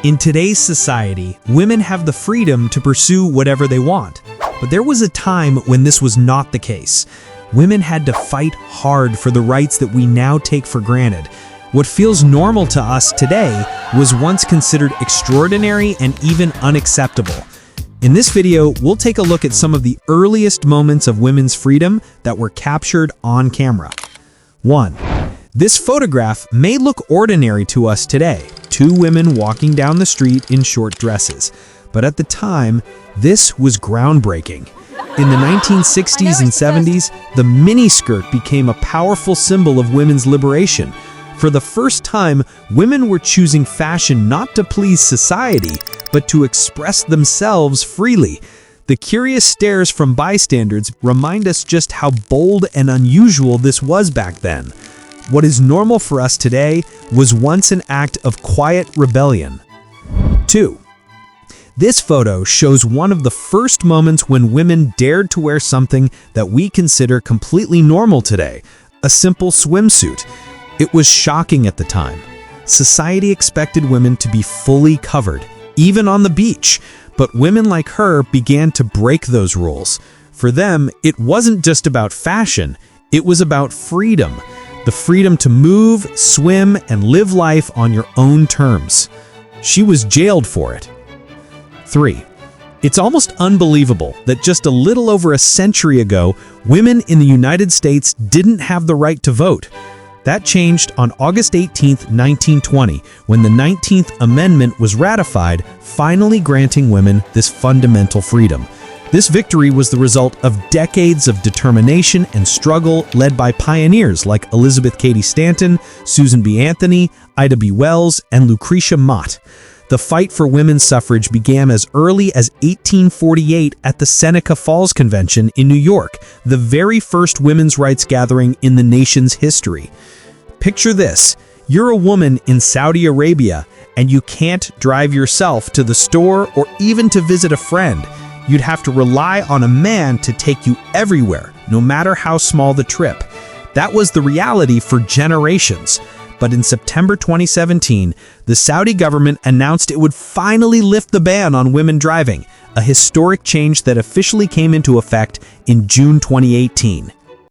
In today's society, women have the freedom to pursue whatever they want. But there was a time when this was not the case. Women had to fight hard for the rights that we now take for granted. What feels normal to us today was once considered extraordinary and even unacceptable. In this video, we'll take a look at some of the earliest moments of women's freedom that were captured on camera. 1. This photograph may look ordinary to us today. Two women walking down the street in short dresses. But at the time, this was groundbreaking. In the 1960s and 70s, the miniskirt became a powerful symbol of women's liberation. For the first time, women were choosing fashion not to please society, but to express themselves freely. The curious stares from bystanders remind us just how bold and unusual this was back then. What is normal for us today was once an act of quiet rebellion. 2. This photo shows one of the first moments when women dared to wear something that we consider completely normal today, a simple swimsuit. It was shocking at the time. Society expected women to be fully covered, even on the beach, but women like her began to break those rules. For them, it wasn't just about fashion, it was about freedom. The freedom to move, swim, and live life on your own terms. She was jailed for it. 3. It's almost unbelievable that just a little over a century ago, women in the United States didn't have the right to vote. That changed on August 18, 1920, when the 19th Amendment was ratified, finally granting women this fundamental freedom. This victory was the result of decades of determination and struggle led by pioneers like Elizabeth Cady Stanton, Susan B. Anthony, Ida B. Wells, and Lucretia Mott. The fight for women's suffrage began as early as 1848 at the Seneca Falls Convention in New York, the very first women's rights gathering in the nation's history. Picture this: you're a woman in Saudi Arabia, and you can't drive yourself to the store or even to visit a friend. You'd have to rely on a man to take you everywhere, no matter how small the trip. That was the reality for generations. But in September 2017, the Saudi government announced it would finally lift the ban on women driving, a historic change that officially came into effect in June 2018.